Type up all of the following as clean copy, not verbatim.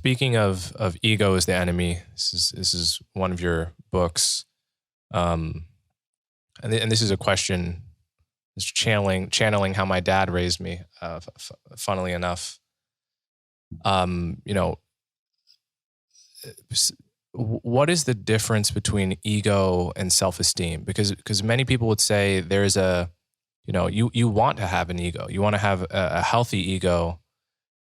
speaking of ego as the enemy, this is one of your books, and this is a question. It's channeling how my dad raised me. Funnily enough, what is the difference between ego and self-esteem? Because many people would say there's you want to have an ego, you want to have a healthy ego,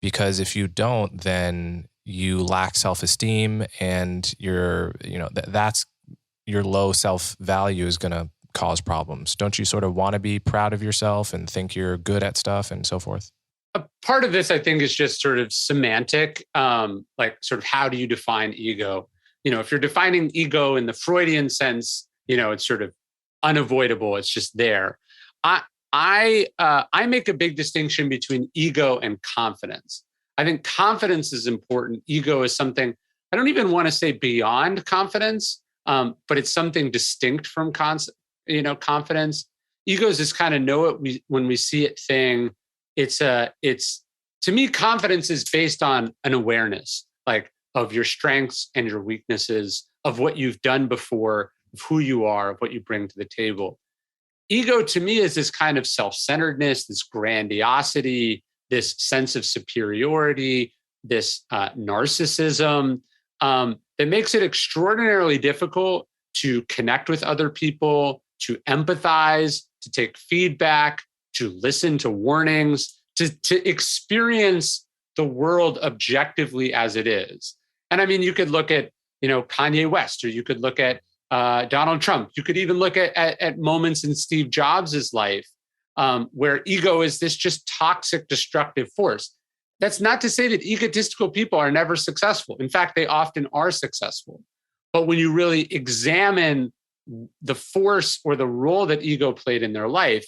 because if you don't, then you lack self-esteem, and that's your low self-value is going to cause problems. Don't you sort of want to be proud of yourself and think you're good at stuff and so forth? A part of this, I think, is just sort of semantic, like sort of how do you define ego? If you're defining ego in the Freudian sense, it's sort of unavoidable. It's just there. I make a big distinction between ego and confidence. I think confidence is important. Ego is something, I don't even want to say beyond confidence, but it's something distinct from confidence. Ego is this kind of know it when we see it thing. It's to me, confidence is based on an awareness, like of your strengths and your weaknesses, of what you've done before, of who you are, of what you bring to the table. Ego to me is this kind of self-centeredness, this grandiosity, this sense of superiority, this narcissism that makes it extraordinarily difficult to connect with other people, to empathize, to take feedback, to listen to warnings, to experience the world objectively as it is. And I mean, you could look at, Kanye West, or you could look at Donald Trump. You could even look at moments in Steve Jobs' life where ego is this just toxic, destructive force. That's not to say that egotistical people are never successful. In fact, they often are successful. But when you really examine the force or the role that ego played in their life,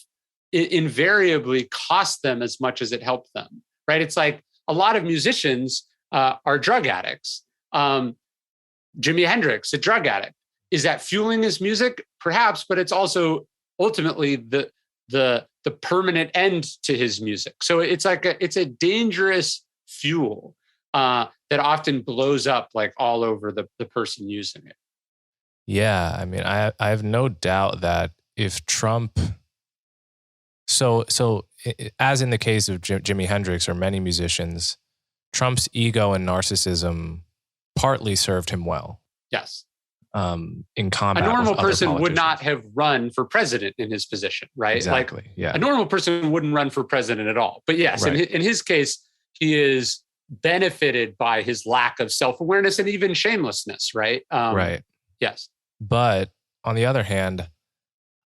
it invariably cost them as much as it helped them, right? It's like a lot of musicians are drug addicts. Jimi Hendrix, a drug addict. Is that fueling his music? Perhaps, but it's also ultimately the permanent end to his music. So it's like it's a dangerous fuel that often blows up like all over the person using it. Yeah, I mean, I have no doubt that if Trump, so as in the case of Jimi Hendrix or many musicians, Trump's ego and narcissism partly served him well. Yes. In combat, a normal person would not have run for president in his position, right? Exactly. Like, yeah. A normal person wouldn't run for president at all. But yes, right. in his case, he is benefited by his lack of self-awareness and even shamelessness, right? Right. Yes. But on the other hand,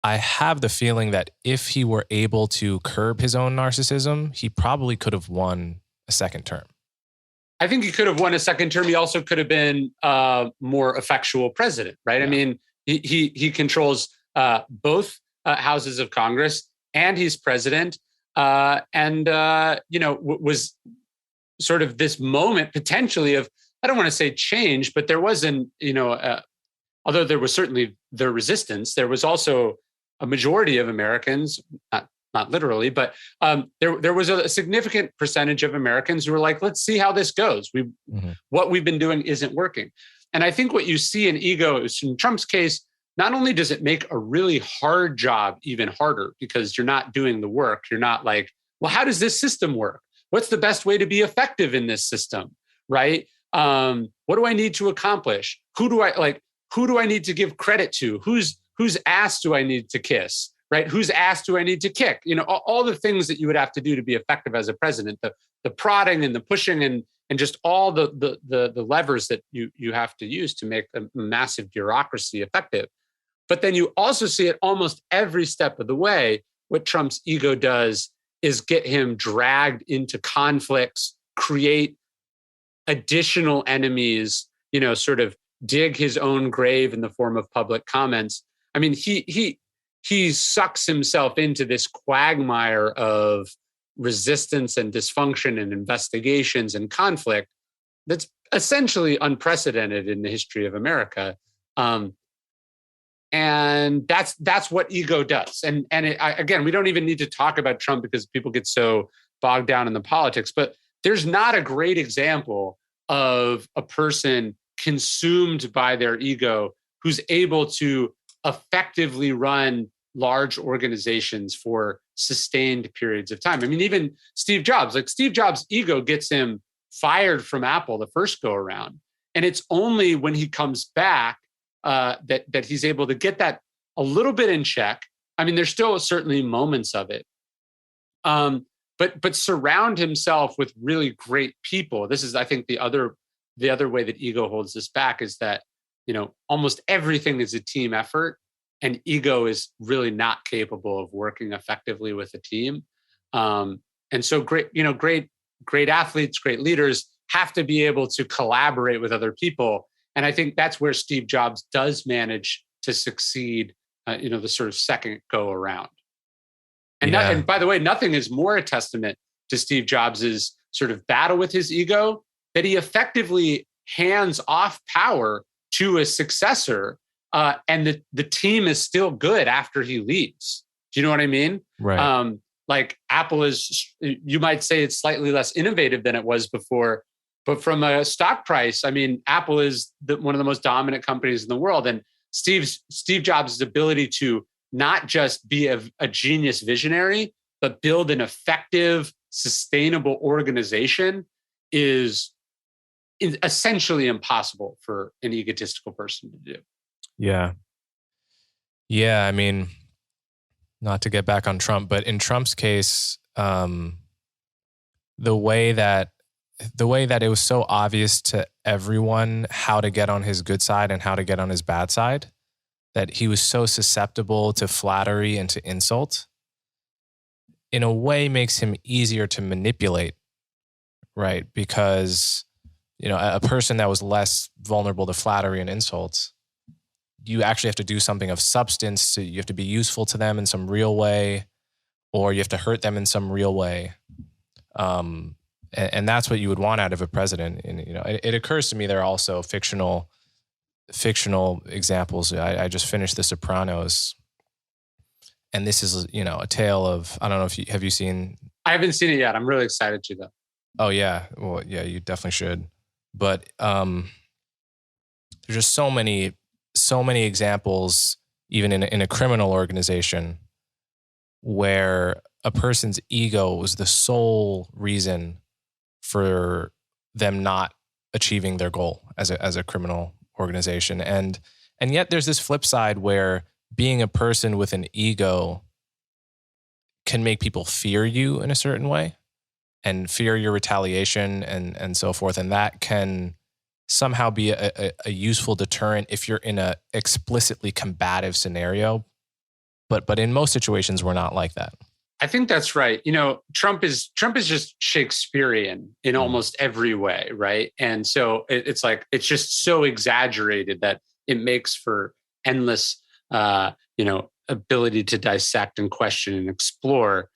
I have the feeling that if he were able to curb his own narcissism, he probably could have won a second term. I think he could have won a second term. He also could have been a more effectual president, right? Yeah. I mean, he controls both houses of Congress, and he's president, was sort of this moment potentially of, I don't want to say change, but there wasn't, although there was certainly the resistance, there was also a majority of Americans, not literally, but there was a significant percentage of Americans who were like, let's see how this goes. What we've been doing isn't working. And I think what you see in ego is, in Trump's case, not only does it make a really hard job even harder because you're not doing the work. You're not like, well, how does this system work? What's the best way to be effective in this system, right? What do I need to accomplish? Who do I need to give credit to? Whose ass do I need to kiss? Right? Whose ass do I need to kick? All the things that you would have to do to be effective as a president, the prodding and the pushing and just all the levers that you have to use to make a massive bureaucracy effective. But then you also see it almost every step of the way. What Trump's ego does is get him dragged into conflicts, create additional enemies, sort of dig his own grave in the form of public comments. I mean, he sucks himself into this quagmire of resistance and dysfunction and investigations and conflict that's essentially unprecedented in the history of America. And that's what ego does. And again, we don't even need to talk about Trump because people get so bogged down in the politics, but there's not a great example of a person consumed by their ego who's able to effectively run large organizations for sustained periods of time. I mean, even Steve Jobs, like Steve Jobs' ego gets him fired from Apple the first go around. And it's only when he comes back that he's able to get that a little bit in check. I mean, there's still certainly moments of it. But surround himself with really great people. This is, I think, the other way that ego holds us back is that, almost everything is a team effort, and ego is really not capable of working effectively with a team. And so great athletes, great leaders have to be able to collaborate with other people. And I think that's where Steve Jobs does manage to succeed, the sort of second go around. And, and by the way, nothing is more a testament to Steve Jobs's sort of battle with his ego that he effectively hands off power to a successor, and the team is still good after he leaves. Do you know what I mean? Right. Like Apple is, you might say it's slightly less innovative than it was before, but from a stock price, I mean, Apple is one of the most dominant companies in the world. And Steve Jobs' ability to not just be a genius visionary, but build an effective, sustainable organization is essentially impossible for an egotistical person to do. Yeah. Yeah. I mean, not to get back on Trump, but in Trump's case, the way that it was so obvious to everyone how to get on his good side and how to get on his bad side, that he was so susceptible to flattery and to insult, in a way makes him easier to manipulate, right? Because, a person that was less vulnerable to flattery and insults, you actually have to do something of substance. You have to be useful to them in some real way, or you have to hurt them in some real way. And that's what you would want out of a president. And, it occurs to me there are also fictional examples. I just finished The Sopranos, and this is, a tale of, I don't know if have you seen? I haven't seen it yet. I'm really excited to though. Oh yeah. Well, yeah, you definitely should. But there's just so many examples, even in a criminal organization, where a person's ego was the sole reason for them not achieving their goal as a criminal organization. And yet there's this flip side where being a person with an ego can make people fear you in a certain way and fear your retaliation and so forth. And that can somehow be a useful deterrent if you're in a explicitly combative scenario. But in most situations, we're not like that. I think that's right. Trump is just Shakespearean in almost every way, right? And so it's like, it's just so exaggerated that it makes for endless, ability to dissect and question and explore.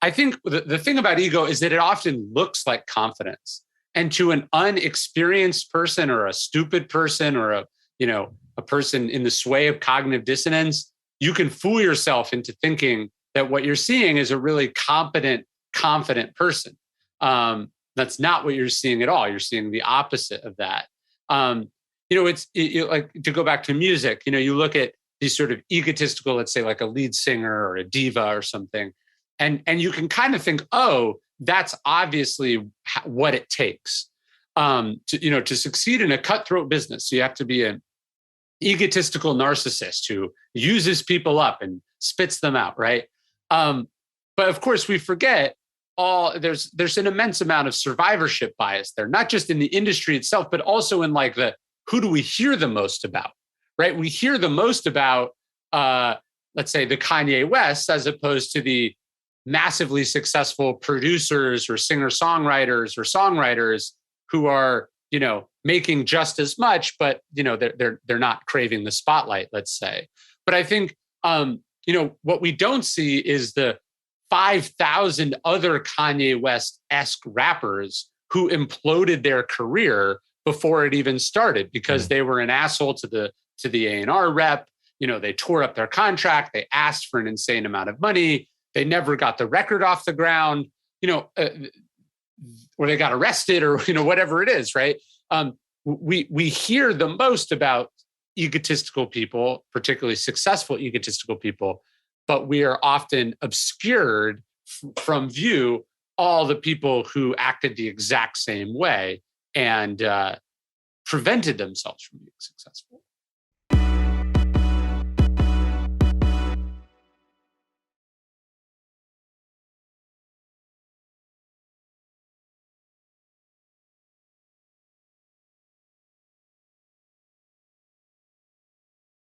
I think the thing about ego is that it often looks like confidence. And to an unexperienced person or a stupid person or a person in the sway of cognitive dissonance, you can fool yourself into thinking that what you're seeing is a really competent, confident person. That's not what you're seeing at all. You're seeing the opposite of that. It's like, to go back to music, you look at these sort of egotistical, let's say like a lead singer or a diva or something, and you can kind of think, oh, that's obviously what it takes to succeed in a cutthroat business. So you have to be an egotistical narcissist who uses people up and spits them out, right? But of course, we forget there's an immense amount of survivorship bias there, not just in the industry itself, but also in like who do we hear the most about, right? We hear the most about, let's say, the Kanye West, as opposed to the massively successful producers or singer-songwriters or songwriters who are, making just as much, but they're not craving the spotlight, let's say. But I think what we don't see is the 5,000 other Kanye West-esque rappers who imploded their career before it even started because they were an asshole to the A&R rep. They tore up their contract. They asked for an insane amount of money. They never got the record off the ground. or they got arrested, or whatever it is, right? We hear the most about egotistical people, particularly successful egotistical people, but we are often obscured from view all the people who acted the exact same way and prevented themselves from being successful.